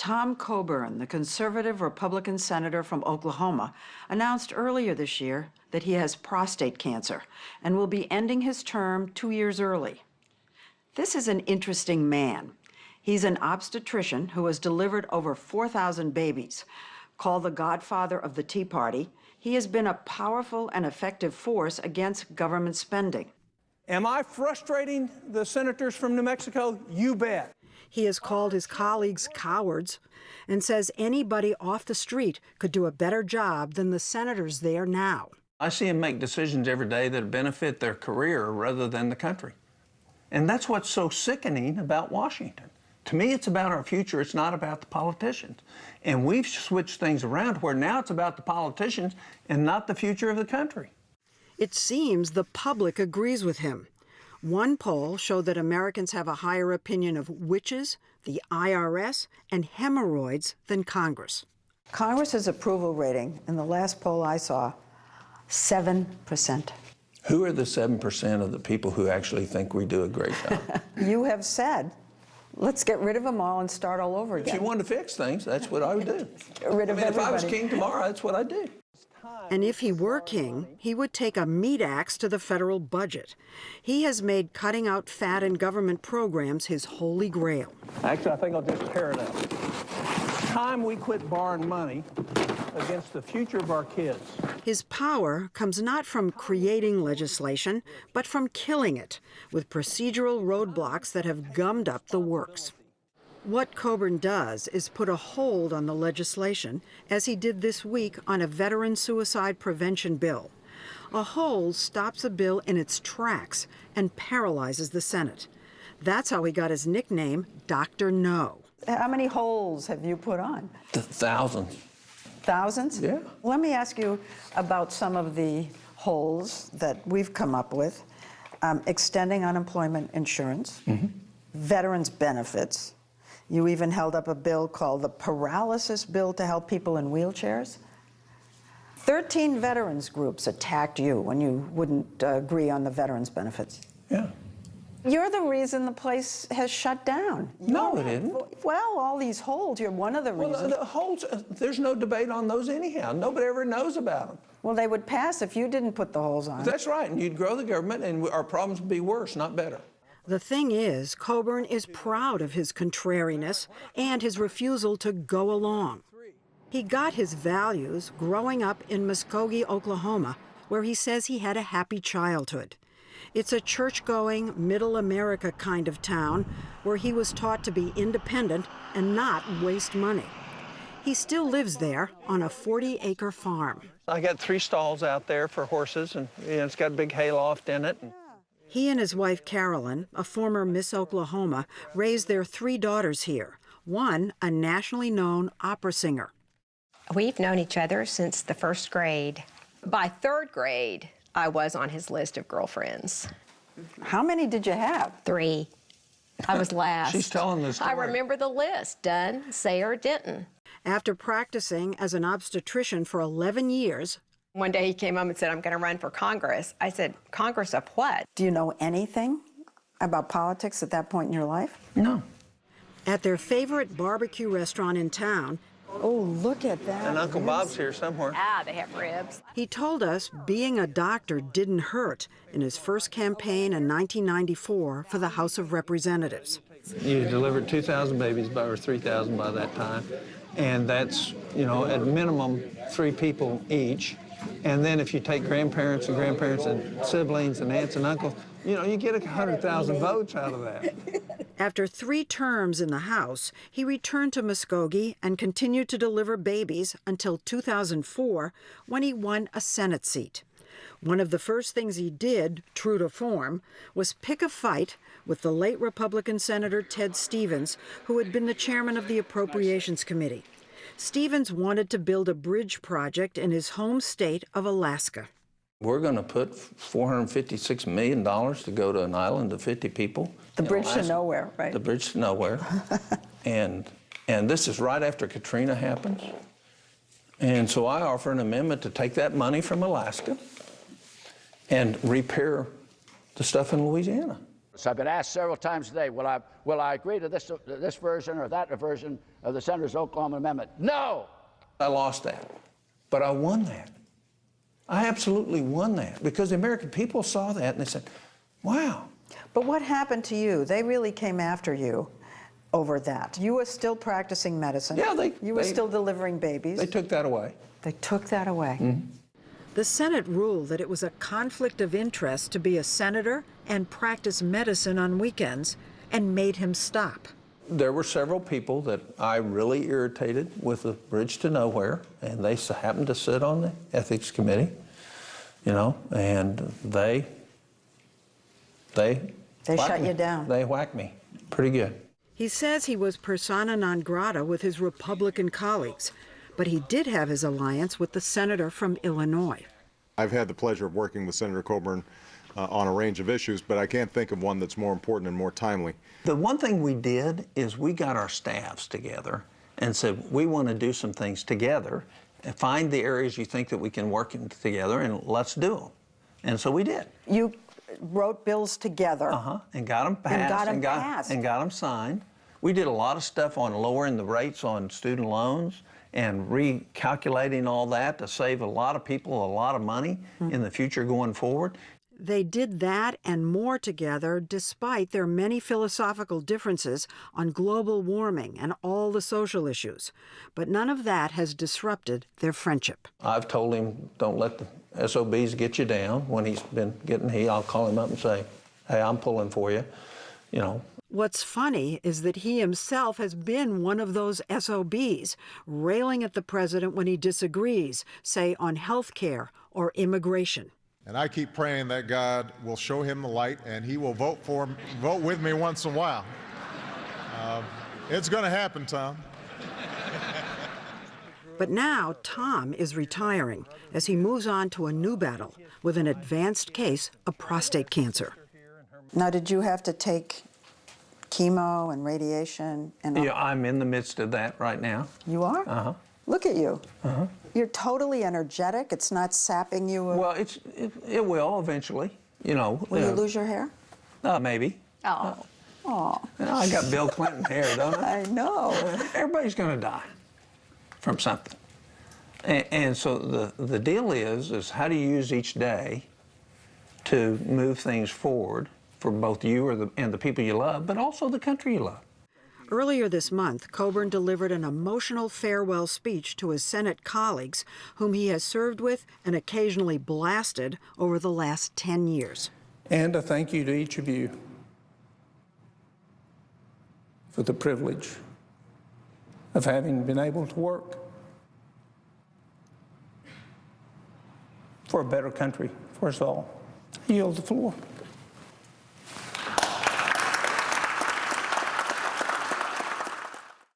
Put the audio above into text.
Tom Coburn, the conservative Republican senator from Oklahoma, announced earlier this year that he has prostate cancer and will be ending his term 2 years early. This is an interesting man. He's an obstetrician who has delivered over 4,000 babies. Called the godfather of the Tea Party, he has been a powerful and effective force against government spending. Am I frustrating the senators from New Mexico? You bet. He has called his colleagues cowards and says anybody off the street could do a better job than the senators there now. I see him make decisions every day that benefit their career rather than the country. And that's what's so sickening about Washington. To me, it's about our future. It's not about the politicians. And we've switched things around where now it's about the politicians and not the future of the country. It seems the public agrees with him. One poll showed that Americans have a higher opinion of witches, the IRS, and hemorrhoids than Congress. Congress's approval rating in the last poll I saw, 7%. Who are the 7% of the people who actually think we do a great job? You have said, let's get rid of them all and start all over again. If you wanted to fix things, that's what I would do. Get rid of everybody. If I was king tomorrow, that's what I'd do. And if he were king, he would take a meat axe to the federal budget. He has made cutting out fat in government programs his holy grail. Actually, I think I'll just tear it up. It's time we quit borrowing money against the future of our kids. His power comes not from creating legislation, but from killing it with procedural roadblocks that have gummed up the works. What Coburn does is put a hold on the legislation, as he did this week on a veteran suicide prevention bill. A hold stops a bill in its tracks and paralyzes the Senate. That's how he got his nickname, Dr. No. How many holes have you put on? Thousands. Thousands? Yeah. Let me ask you about some of the holes that we've come up with. Extending unemployment insurance, veterans benefits. You even held up a bill called the Paralysis Bill to help people in wheelchairs. 13 veterans groups attacked you when you wouldn't agree on the veterans benefits. Yeah. You're the reason the place has shut down. No, it isn't. Well, all these holes, you're one of the reasons. Well, the holes, there's no debate on those anyhow. Nobody ever knows about them. Well, they would pass if you didn't put the holes on. That's right, and you'd grow the government and our problems would be worse, not better. The thing is, Coburn is proud of his contrariness and his refusal to go along. He got his values growing up in Muskogee, Oklahoma, where he says he had a happy childhood. It's a church-going, middle America kind of town where he was taught to be independent and not waste money. He still lives there on a 40-acre farm. I got 3 stalls out there for horses, and it's got a big hayloft in it. He and his wife, Carolyn, a former Miss Oklahoma, raised their 3 daughters here, one a nationally known opera singer. We've known each other since the 1st grade. By 3rd grade, I was on his list of girlfriends. How many did you have? 3. I was last. She's telling the story. I remember the list, Dunn, Sayer, Denton. After practicing as an obstetrician for 11 years, One day he came home and said, I'm going to run for Congress. I said, Congress of what? Do you know anything about politics at that point in your life? No. at their favorite barbecue restaurant in town, Oh, look at that. And Uncle Bob's here somewhere. Ah, they have ribs. he told us being a doctor didn't hurt in his first campaign in 1994 for the House of Representatives. You delivered 2,000 babies, or 3,000 by that time. And that's, you know, at minimum 3 people each. And then if you take grandparents and siblings and aunts and uncles, you know, you get 100,000 votes out of that. After 3 terms in the House, he returned to Muskogee and continued to deliver babies until 2004, when he won a Senate seat. One of the first things he did, true to form, was pick a fight with the late Republican Senator Ted Stevens, who had been the chairman of the Appropriations Committee. Stevens wanted to build a bridge project in his home state of Alaska. We're going to put $456 million to go to an island of 50 people. The bridge to nowhere, right? The bridge to nowhere. and this is right after Katrina happens. And so I offer an amendment to take that money from Alaska and repair the stuff in Louisiana. So I've been asked several times today, will I agree to this version or that version of the Senator's Oklahoma amendment? No! I lost that, but I won that. I absolutely won that because the American people saw that and they said, wow. But what happened to you? They really came after you over that. You were still practicing medicine. Yeah, You were still delivering babies. They took that away. They took that away. Mm-hmm. The Senate ruled that it was a conflict of interest to be a senator and practice medicine on weekends and made him stop. There were several people that I really irritated with the Bridge to Nowhere, and they happened to sit on the ethics committee, you know, and they shut you down. They whacked me pretty good. He says he was persona non grata with his Republican colleagues, but he did have his alliance with the senator from Illinois. I've had the pleasure of working with Senator Coburn on a range of issues, but I can't think of one that's more important and more timely. The one thing we did is we got our staffs together and said, we want to do some things together and find the areas you think that we can work in together and let's do them. And so we did. You wrote bills together. And got them passed. And got them signed. We did a lot of stuff on lowering the rates on student loans and recalculating all that to save a lot of people a lot of money in the future going forward. They did that and more together despite their many philosophical differences on global warming and all the social issues. But none of that has disrupted their friendship. I've told him, don't let the SOBs get you down. When he's been getting heat, I'll call him up and say, hey, I'm pulling for you, you know. What's funny is that he himself has been one of those SOBs, railing at the president when he disagrees, say on health care or immigration. And I keep praying that God will show him the light and he will vote with me once in a while. It's going to happen, Tom. But now Tom is retiring as he moves on to a new battle with an advanced case of prostate cancer. Now, did you have to take chemo and radiation and all? Yeah, I'm in the midst of that right now. You are? Look at you. You're totally energetic. It's not sapping you. Well, it will eventually, you know. Will you lose your hair? Maybe. Oh. Oh. I got Bill Clinton hair, don't I? I know. Everybody's going to die from something. And so the deal is how do you use each day to move things forward for both you and the people you love, but also the country you love. Earlier this month, Coburn delivered an emotional farewell speech to his Senate colleagues, whom he has served with and occasionally blasted over the last 10 years. And a thank you to each of you for the privilege of having been able to work for a better country for us all. I yield the floor.